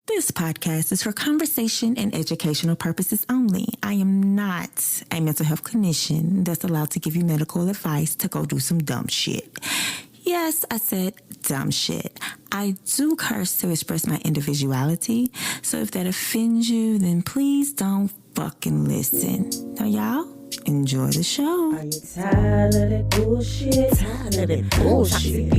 This podcast is for conversation and educational purposes only. I am not a mental health clinician that's allowed to give you medical advice to go do some dumb shit. Yes, I said dumb shit. I do curse to express my individuality, so if that offends you, then please don't fucking listen. Now, y'all, enjoy the show. Are you tired of that bullshit? Toxic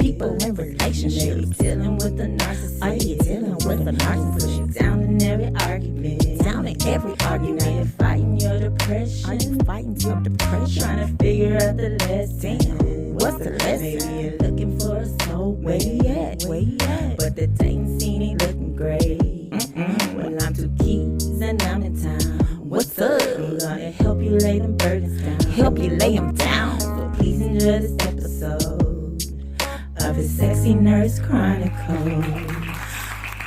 people in relationships. They be dealing with the narcissist. Are you dealing with the narcissist? Push you down in every argument. Now you're fighting your depression. Are you fighting your depression? Trying to figure out the lesson. What's the lesson? Maybe you're looking for a soul. Where you at? But the dating scene ain't looking great. Well, I'm two keys and I'm in town. What's up? I'm gonna help you lay them burdens down. So please enjoy this episode of the Sexy Nurse Chronicles.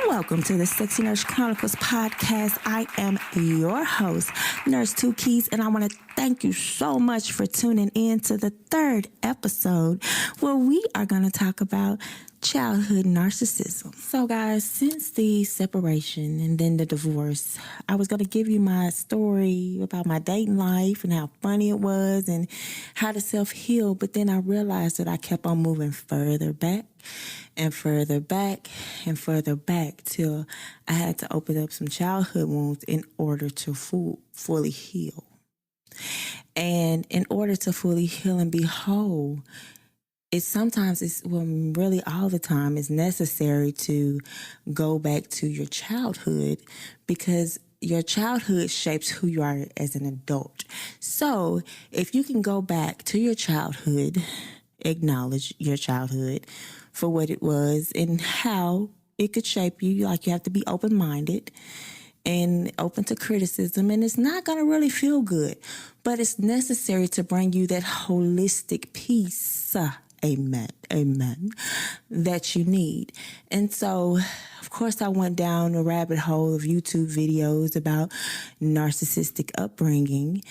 Welcome to the Sexy Nurse Chronicles Podcast. I am your host, Nurse Two Keys, and I want to thank you so much for tuning in to the third episode where we are going to talk about childhood narcissism. So guys, since the separation and then the divorce, I was going to give you my story about my dating life and how funny it was and how to self-heal, but then I realized that I kept on moving further back and further back and further back till I had to open up some childhood wounds in order to fully heal. And in order to fully heal and be whole, really all the time, it's necessary to go back to your childhood because your childhood shapes who you are as an adult. So if you can go back to your childhood, acknowledge your childhood for what it was and how it could shape you, like you have to be open-minded and open to criticism, and it's not going to really feel good, but it's necessary to bring you that holistic peace. Amen, that you need. And so, of course, I went down a rabbit hole of YouTube videos about narcissistic upbringing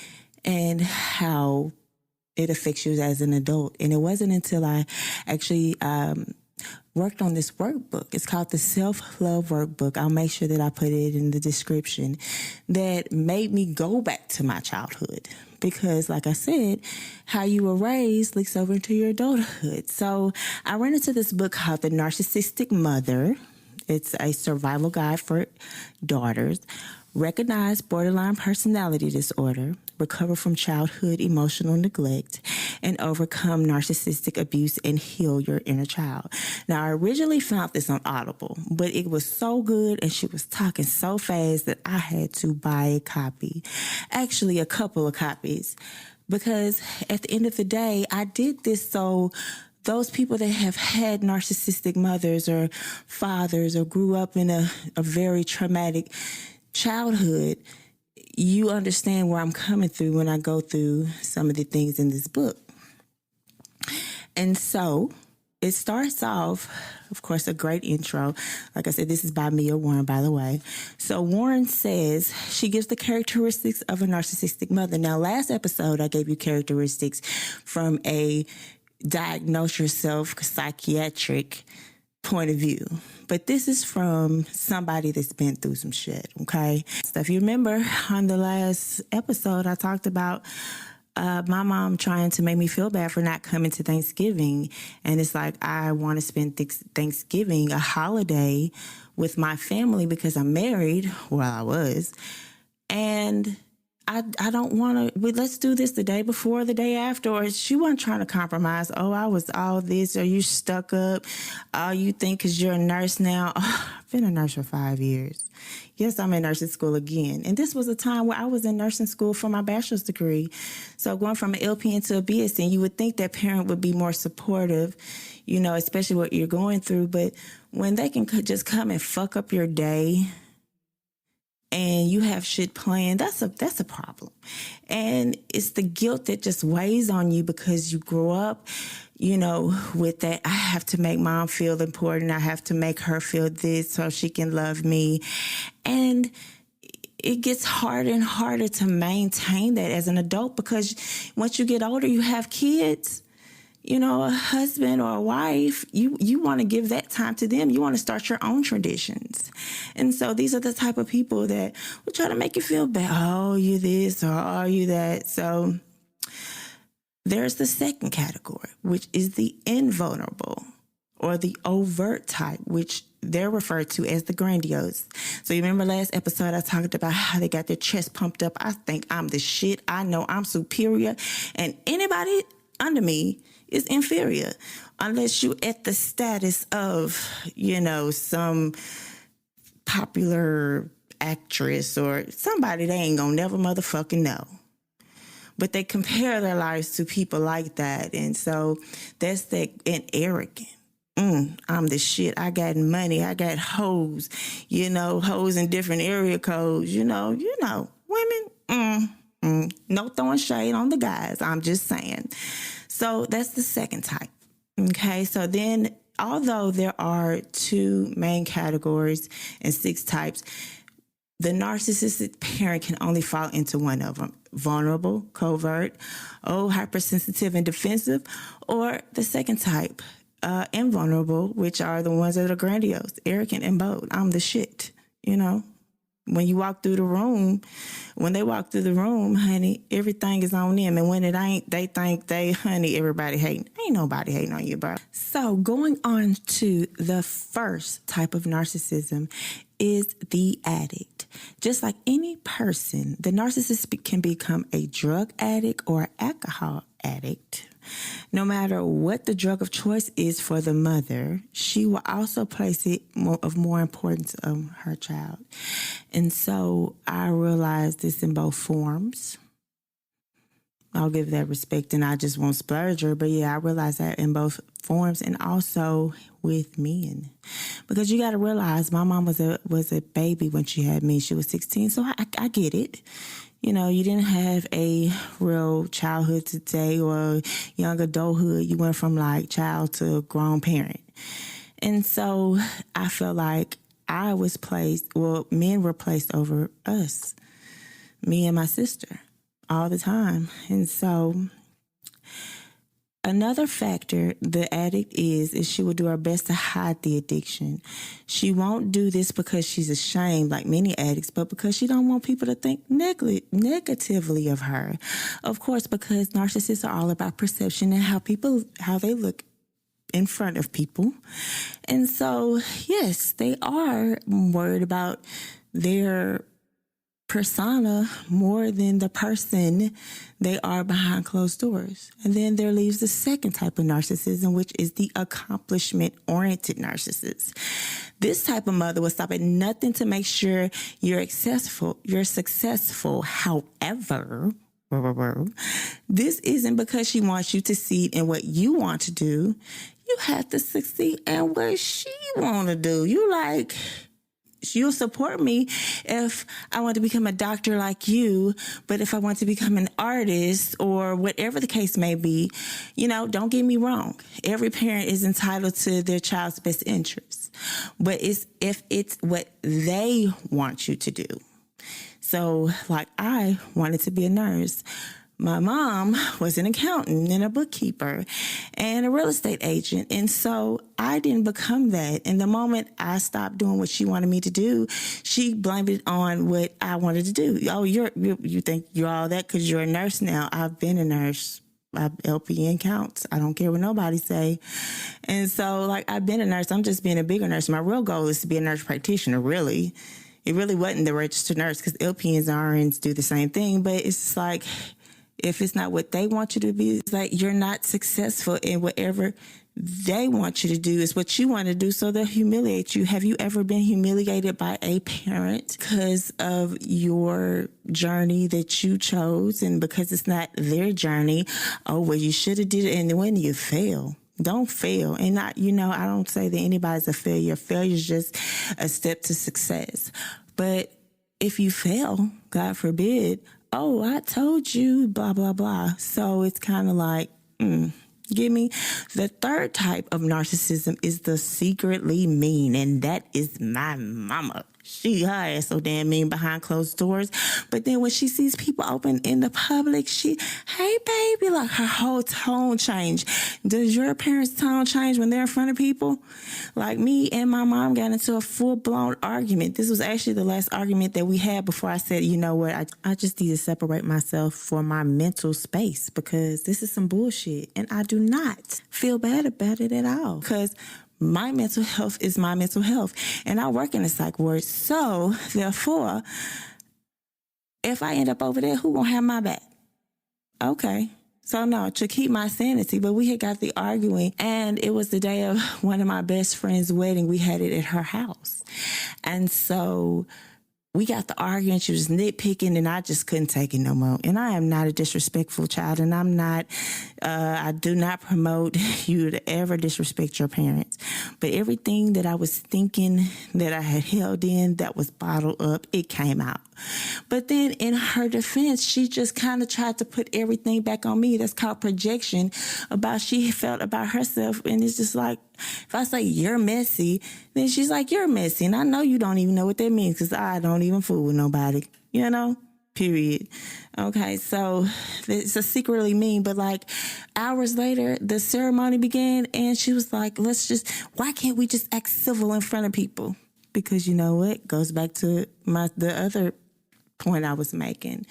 and how it affects you as an adult. And it wasn't until I actually worked on this workbook. It's called the Self-Love Workbook. I'll make sure that I put it in the description. That made me go back to my childhood. Because, like I said, how you were raised leaks over into your adulthood. So I ran into this book called The Narcissistic Mother. It's a survival guide for daughters. Recognize borderline personality disorder, recover from childhood emotional neglect, and overcome narcissistic abuse and heal your inner child. Now, I originally found this on Audible, but it was so good and she was talking so fast that I had to buy a copy. Actually, a couple of copies, because at the end of the day, I did this so those people that have had narcissistic mothers or fathers or grew up in a very traumatic childhood, you understand where I'm coming through when I go through some of the things in this book. And so it starts off, of course, a great intro. Like I said, this is by Mia Warren, by the way. So Warren says she gives the characteristics of a narcissistic mother. Now, last episode, I gave you characteristics from a diagnose yourself psychiatric point of view. But this is from somebody that's been through some shit, okay? So if you remember on the last episode, I talked about my mom trying to make me feel bad for not coming to Thanksgiving. And it's like, I want to spend Thanksgiving, a holiday, with my family because I'm married, well, I was. And I don't want to, let's do this the day before or the day after. Or she wasn't trying to compromise. Oh, I was all this. Are you stuck up? Oh, you think because you're a nurse now? Oh, I've been a nurse for 5 years. Yes, I'm in nursing school again. And this was a time where I was in nursing school for my bachelor's degree. So going from an LPN to a BSN, you would think that parent would be more supportive, you know, especially what you're going through. But when they can just come and fuck up your day, and you have shit planned, that's a problem. And it's the guilt that just weighs on you because you grew up, you know, with that, I have to make mom feel important. I have to make her feel this so she can love me. And it gets harder and harder to maintain that as an adult because once you get older, you have kids. a husband or a wife, you want to give that time to them. You want to start your own traditions. And so these are the type of people that will try to make you feel bad. Oh, you this or are you that? So there's the second category, which is the invulnerable or the overt type, which they're referred to as the grandiose. So you remember last episode I talked about how they got their chest pumped up. I think I'm the shit. I know I'm superior. And anybody under me is inferior unless you at the status of, some popular actress or somebody they ain't gonna never motherfucking know. But they compare their lives to people like that. And so that's and arrogant. I'm the shit. I got money. I got hoes, hoes in different area codes, women, no throwing shade on the guys. I'm just saying. So that's the second type. Okay. So then, although there are 2 main categories and 6 types, the narcissistic parent can only fall into one of them: vulnerable, covert, hypersensitive and defensive, or the second type, invulnerable, which are the ones that are grandiose, arrogant, and bold. I'm the shit, When you walk through the room, when they walk through the room, honey, everything is on them. And when it ain't, they think everybody hating. Ain't nobody hating on you, bro. So going on to the first type of narcissism is the addict. Just like any person, the narcissist can become a drug addict or alcohol addict. No matter what the drug of choice is for the mother, she will also place it more importance on her child. And so I realized this in both forms. I'll give that respect and I just won't splurge her. But yeah, I realized that in both forms and also with men. Because you got to realize my mom was a baby when she had me. She was 16. So I get it. You didn't have a real childhood today or young adulthood. You went from like child to grown parent. And so I felt like men were placed over us, me and my sister, all the time. And so another factor the addict is she will do her best to hide the addiction. She won't do this because she's ashamed like many addicts, but because she don't want people to think negatively of her. Of course, because narcissists are all about perception and how they look in front of people. And so, yes, they are worried about their persona more than the person they are behind closed doors. And then there leaves the second type of narcissism, which is the accomplishment-oriented narcissist. This type of mother will stop at nothing to make sure you're successful. However, this isn't because she wants you to succeed in what you want to do. You have to succeed in what she want to do. You'll support me if I want to become a doctor like you, but if I want to become an artist or whatever the case may be, don't get me wrong. Every parent is entitled to their child's best interests, but if it's what they want you to do. So like I wanted to be a nurse. My mom was an accountant and a bookkeeper and a real estate agent. And so I didn't become that. And the moment I stopped doing what she wanted me to do, she blamed it on what I wanted to do. Oh, you think you're all that because you're a nurse now. I've been a nurse. LPN counts. I don't care what nobody say. And so I've been a nurse. I'm just being a bigger nurse. My real goal is to be a nurse practitioner, really. It really wasn't the registered nurse because LPNs and RNs do the same thing. But it's like, if it's not what they want you to be, it's like you're not successful in whatever they want you to do. Is what you want to do, so they'll humiliate you. Have you ever been humiliated by a parent because of your journey that you chose and because it's not their journey? Oh, well, you should have did it. And when you fail, don't fail. And I don't say that anybody's a failure. Failure is just a step to success. But if you fail, God forbid, oh, I told you, blah, blah, blah. So it's kind of like, Get me? The third type of narcissism is the secretly mean, and that is my mama. Her ass so damn mean behind closed doors. But then when she sees people open in the public, hey baby, like her whole tone change. Does your parents' tone change when they're in front of people? Like me and my mom got into a full-blown argument. This was actually the last argument that we had before I said, you know what, I just need to separate myself for my mental space because this is some bullshit. And I do not feel bad about it at all because my mental health is my mental health. And I work in a psych ward. So, therefore, if I end up over there, who gonna have my back? Okay. So, no, to keep my sanity. But we had got the arguing, and it was the day of one of my best friend's wedding. We had it at her house. And so we got the arguing. She was nitpicking, and I just couldn't take it no more. And I am not a disrespectful child, and I'm not, I do not promote you to ever disrespect your parents. But everything that I was thinking that I had held in that was bottled up, it came out. But then in her defense, she just kind of tried to put everything back on me. That's called projection about she felt about herself. And it's just like, if I say you're messy, then she's like, you're messy. And I know you don't even know what that means because I don't even fool with nobody, you know, period. Okay, so it's a secretly mean, but like hours later, the ceremony began and she was like, why can't we just act civil in front of people? Because you know what? Goes back to the other point I was making.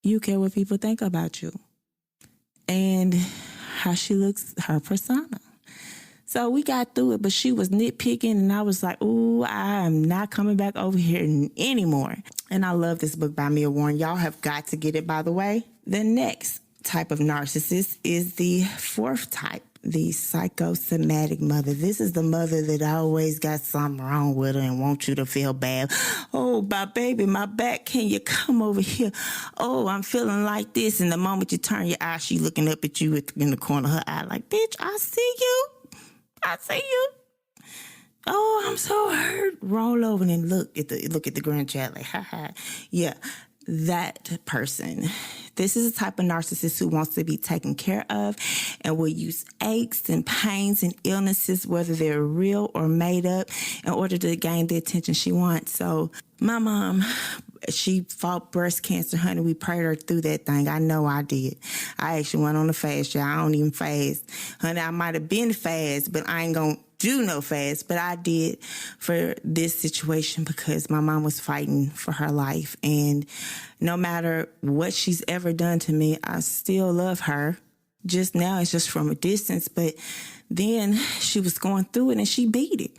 You care what people think about you and how she looks, her persona. So we got through it, but she was nitpicking, and I was like, ooh, I am not coming back over here anymore. And I love this book by Mia Warren. Y'all have got to get it, by the way. The next type of narcissist is the fourth type, the psychosomatic mother. This is the mother that always got something wrong with her and wants you to feel bad. Oh, my baby, my back, can you come over here? Oh, I'm feeling like this. And the moment you turn your eye, she looking up at you in the corner of her eye like, bitch, I see you. I see you. Oh, I'm so hurt. Roll over and look at the grand chat like, ha. Yeah, that person. This is a type of narcissist who wants to be taken care of and will use aches and pains and illnesses, whether they're real or made up, in order to gain the attention she wants. So my mom, she fought breast cancer, honey. We prayed her through that thing. I know I did. I actually went on a fast, y'all. I don't even fast. Honey, I might have been fast, but I ain't going to do no fast. But I did for this situation because my mom was fighting for her life. And no matter what she's ever done to me, I still love her. Just now, it's just from a distance. But then she was going through it and she beat it.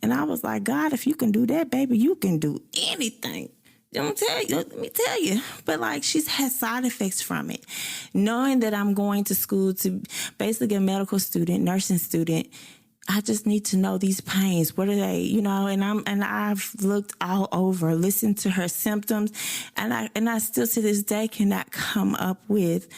And I was like, God, if you can do that, baby, you can do anything. Let me tell you. But like, she's had side effects from it. Knowing that I'm going to school to basically a medical student, nursing student, I just need to know these pains. What are they? You know, and I've looked all over, listened to her symptoms, and I still to this day cannot come up with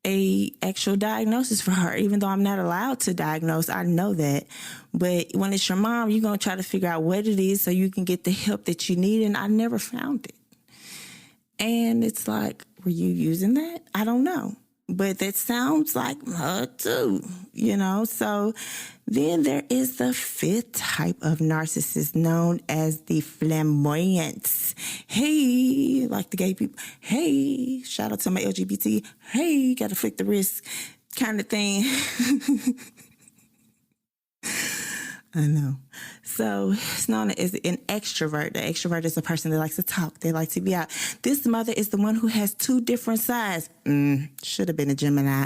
a actual diagnosis for her, even though I'm not allowed to diagnose. I know that. But when it's your mom, you're going to try to figure out what it is so you can get the help that you need. And I never found it. And it's like, were you using that? I don't know. But that sounds like her too, you know? So then there is the fifth type of narcissist known as the flamboyants. Hey, like the gay people. Hey, shout out to my LGBT. Hey, gotta flick the wrist kind of thing. I know. So it's known as an extrovert. The extrovert is a person that likes to talk. They like to be out. This mother is the one who has two different sides. Should have been a Gemini.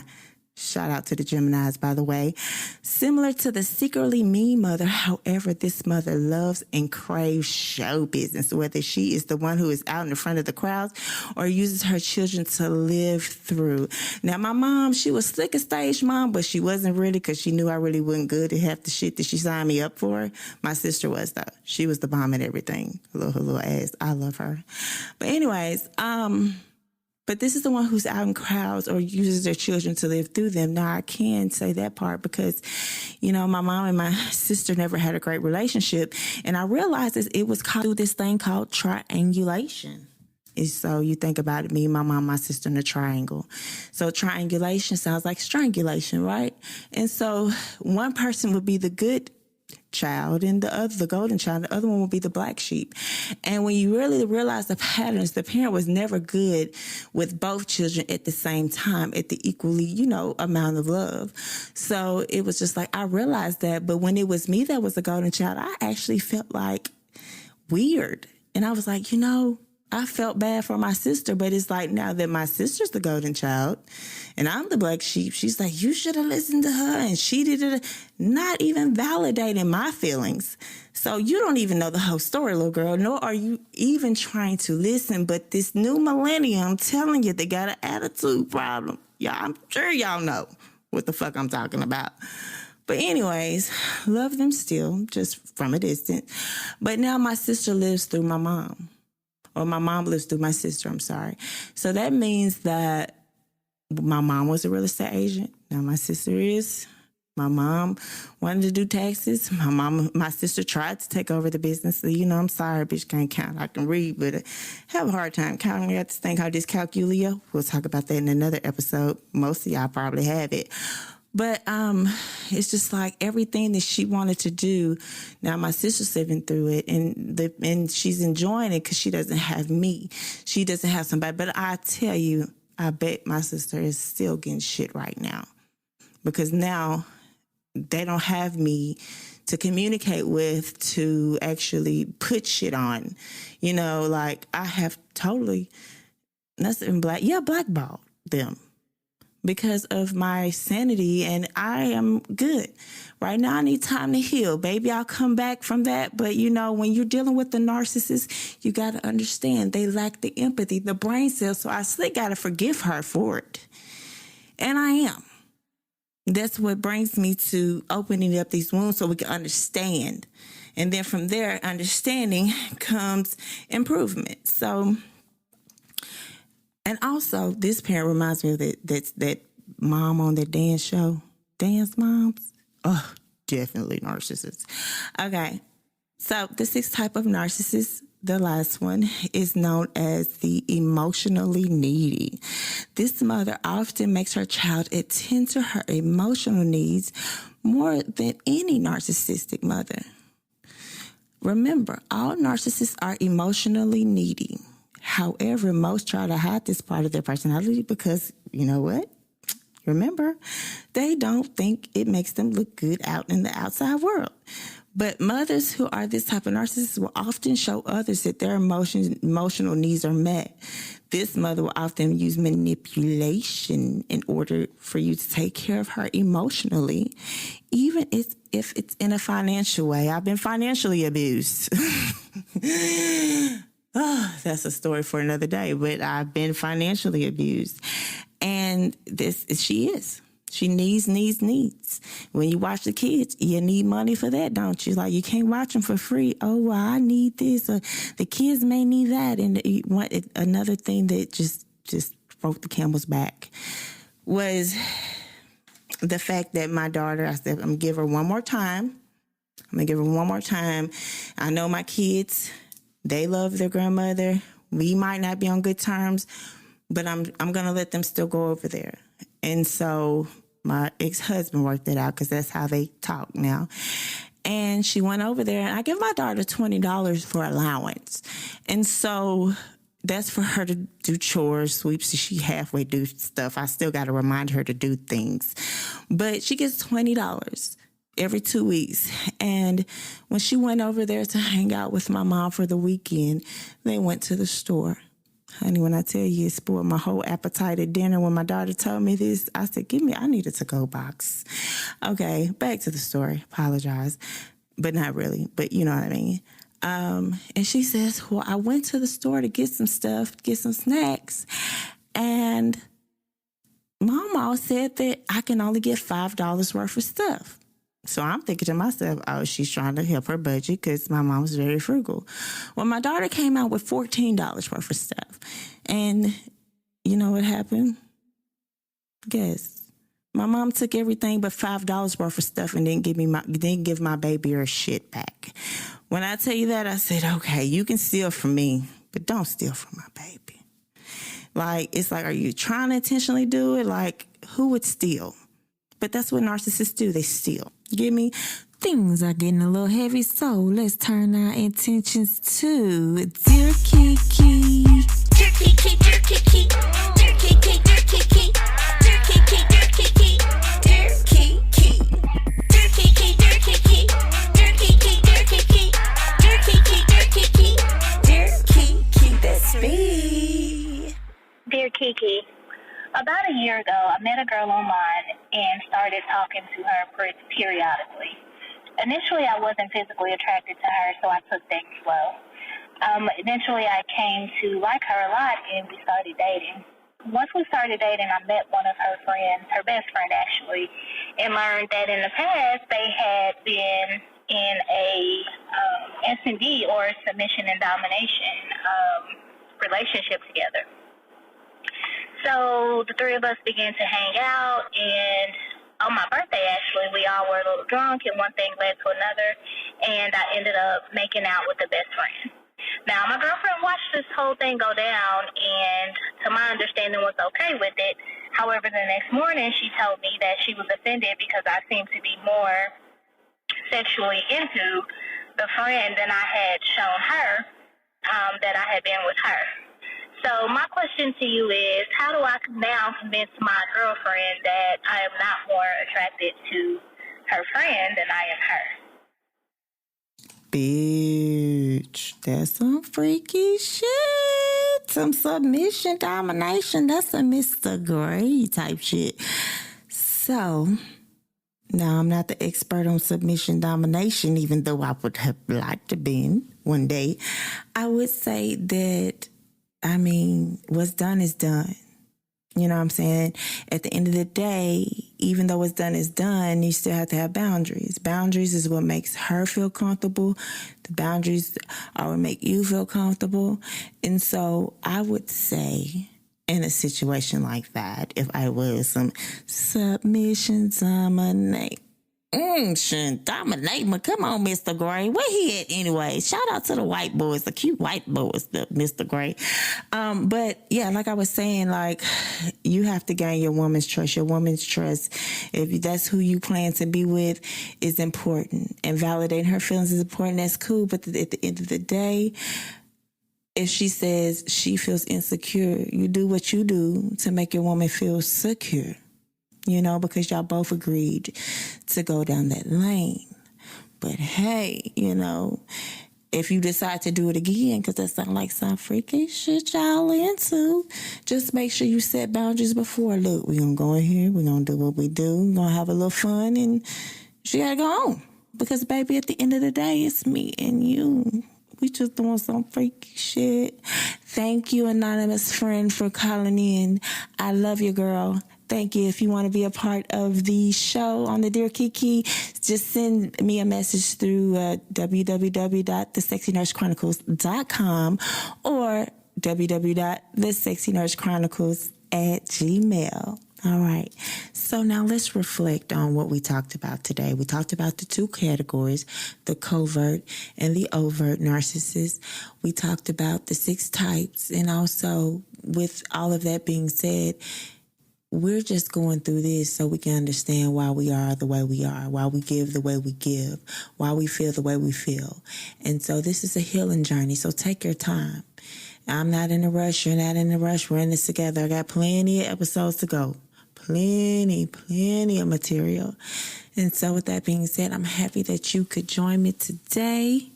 Shout out to the Geminis, by the way. Similar to the secretly mean mother, however, this mother loves and craves show business, whether she is the one who is out in the front of the crowds or uses her children to live through. Now, my mom, she was slick a stage mom, but she wasn't really, because she knew I really wasn't good at half the shit that she signed me up for. My sister was, though. She was the bomb at everything. Her little ass. I love her. But anyways, but this is the one who's out in crowds or uses their children to live through them. Now, I can say that part because, you know, my mom and my sister never had a great relationship. And I realized it was through this thing called triangulation. So you think about it, me, my mom, my sister in a triangle. So triangulation sounds like strangulation, right? And so one person would be the good child and the golden child, the other one will be the black sheep. And when you really realize the patterns, the parent was never good with both children at the same time, at the equally, amount of love. So it was just like, I realized that. But when it was me that was the golden child, I actually felt like weird. And I was like, I felt bad for my sister, but it's like now that my sister's the golden child and I'm the black sheep, she's like, you should have listened to her and she did it, not even validating my feelings. So you don't even know the whole story, little girl, nor are you even trying to listen. But this new millennium telling you they got an attitude problem. Yeah, I'm sure y'all know what the fuck I'm talking about. But anyways, love them still, just from a distance. But now my sister lives through my mom. Or my mom lives through my sister, I'm sorry. So that means that my mom was a real estate agent. Now my sister is. My mom wanted to do taxes. My sister tried to take over the business. So, I'm sorry, bitch, can't count. I can read, but I have a hard time counting. We have to think how dyscalculia. We'll talk about that in another episode. Most of y'all probably have it. But it's just like everything that she wanted to do. Now my sister's living through it, and she's enjoying it because she doesn't have me. She doesn't have somebody. But I tell you, I bet my sister is still getting shit right now because now they don't have me to communicate with, to actually put shit on. Like I have totally blackballed them. Because of my sanity, and I am good. Right now, I need time to heal. Baby, I'll come back from that. But, when you're dealing with the narcissist, you got to understand they lack the empathy, the brain cells. So I still got to forgive her for it. And I am. That's what brings me to opening up these wounds so we can understand. And then from there, understanding comes improvement. So... And also, this parent reminds me of that mom on that dance show, Dance Moms. Oh, definitely narcissists. Okay, so the sixth type of narcissist, the last one, is known as the emotionally needy. This mother often makes her child attend to her emotional needs more than any narcissistic mother. Remember, all narcissists are emotionally needy. However, most try to hide this part of their personality because, you know what? Remember, they don't think it makes them look good out in the outside world. But mothers who are this type of narcissists will often show others that their emotional needs are met. This mother will often use manipulation in order for you to take care of her emotionally, even if it's in a financial way. I've been financially abused. Oh, that's a story for another day, but I've been financially abused. And she is. She needs. When you watch the kids, you need money for that, don't you? Like, you can't watch them for free. Oh, well, I need this, or the kids may need that. And another thing that just broke the camel's back was the fact that my daughter, I said, I'm going to give her one more time. I know my kids, they love their grandmother. We might not be on good terms, but I'm going to let them still go over there. And so my ex-husband worked it out because that's how they talk now. And she went over there, and I give my daughter $20 for allowance. And so that's for her to do chores, sweeps. She halfway do stuff. I still got to remind her to do things. But she gets $20 every 2 weeks. And when she went over there to hang out with my mom for the weekend, they went to the store. Honey, when I tell you it spoiled my whole appetite at dinner, when my daughter told me this, I said, I need a to-go box. Okay, back to the story. Apologize. But not really. But you know what I mean. And she says, well, I went to the store to get some stuff, get some snacks. And Mama said that I can only get $5 worth of stuff. So I'm thinking to myself, oh, she's trying to help her budget because my mom was very frugal. Well, my daughter came out with $14 worth of stuff. And you know what happened? Guess. My mom took everything but $5 worth of stuff and didn't give my baby her shit back. When I tell you that, I said, okay, you can steal from me, but don't steal from my baby. Like, it's like, are you trying to intentionally do it? Like, who would steal? But that's what narcissists do. They steal. You get me? Things are getting a little heavy, so let's turn our intentions to Dear Kiki. Dear Kiki, dear Kiki, dear Kiki, dear Kiki, dear Kiki, dear Kiki, dear Kiki, dear Kiki, dear Kiki, dear Kiki, dear Kiki, dear Kiki, dear Kiki, dear Kiki, that's me. Dear Kiki, about a year ago, I met a girl online and started talking to her periodically. Initially, I wasn't physically attracted to her, so I took things slow. Eventually, I came to like her a lot, and we started dating. Once we started dating, I met one of her friends, her best friend actually, and learned that in the past they had been in a S&D, or submission and domination relationship together. So the three of us began to hang out, and on my birthday, actually, we all were a little drunk, and one thing led to another, and I ended up making out with the best friend. Now, my girlfriend watched this whole thing go down, and to my understanding was okay with it. However, the next morning, she told me that she was offended because I seemed to be more sexually into the friend than I had shown her that I had been with her. So my question to you is, how do I now convince my girlfriend that I am not more attracted to her friend than I am her? Bitch, that's some freaky shit. Some submission, domination. That's some Mr. Gray type shit. So, now I'm not the expert on submission, domination, even though I would have liked to be one day. I would say that, what's done is done. You know what I'm saying? At the end of the day, even though what's done is done, you still have to have boundaries. Boundaries is what makes her feel comfortable. The boundaries are what make you feel comfortable. And so I would say, in a situation like that, if I was some submission, dominate, come on, Mr. Gray. Where he at anyway? Shout out to the white boys, the cute white boys, the Mr. Gray. But yeah, like I was saying, like, you have to gain your woman's trust. Your woman's trust, if that's who you plan to be with, is important. And validating her feelings is important. That's cool. But at the end of the day, if she says she feels insecure, you do what you do to make your woman feel secure. You know, because y'all both agreed to go down that lane. But hey, you know, if you decide to do it again, because that sounds like some freaky shit y'all into, just make sure you set boundaries before. Look, we're going to go in here. We're going to do what we do. We're going to have a little fun, and she got to go home. Because, baby, at the end of the day, it's me and you. We just doing some freaky shit. Thank you, anonymous friend, for calling in. I love you, girl. Thank you. If you want to be a part of the show on the Dear Kiki, just send me a message through www.thesexynursechronicles.com or www.thesexynursechronicles@gmail.com. All right. So now let's reflect on what we talked about today. We talked about the two categories, the covert and the overt narcissist. We talked about the 6 types. And also, with all of that being said, we're just going through this so we can understand why we are the way we are, why we give the way we give, why we feel the way we feel. And so this is a healing journey, so take your time. I'm not in a rush. You're not in a rush. We're in this together. I got plenty of episodes to go. Plenty of material. And so with that being said, I'm happy that you could join me today.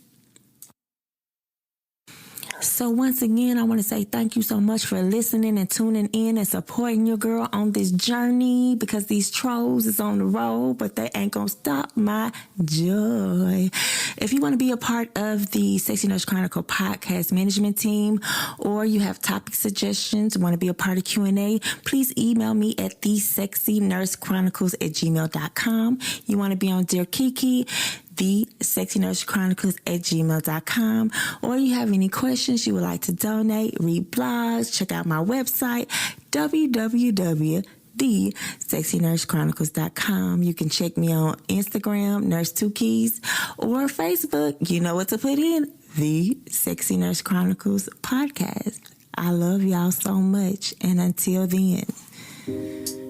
So once again, I want to say thank you so much for listening and tuning in and supporting your girl on this journey, because these trolls is on the road, but they ain't gonna stop my joy. If you want to be a part of the Sexy Nurse Chronicle podcast management team, or you have topic suggestions, want to be a part of Q&A, please email me at thesexynursechronicles@gmail.com. You want to be on Dear Kiki, thesexynursechronicles@gmail.com, or you have any questions you would like to donate, read blogs, check out my website, www.thesexynursechronicles.com. You can check me on Instagram, Nurse2Keys, or Facebook. You know what to put in, The Sexy Nurse Chronicles Podcast. I love y'all so much. And until then.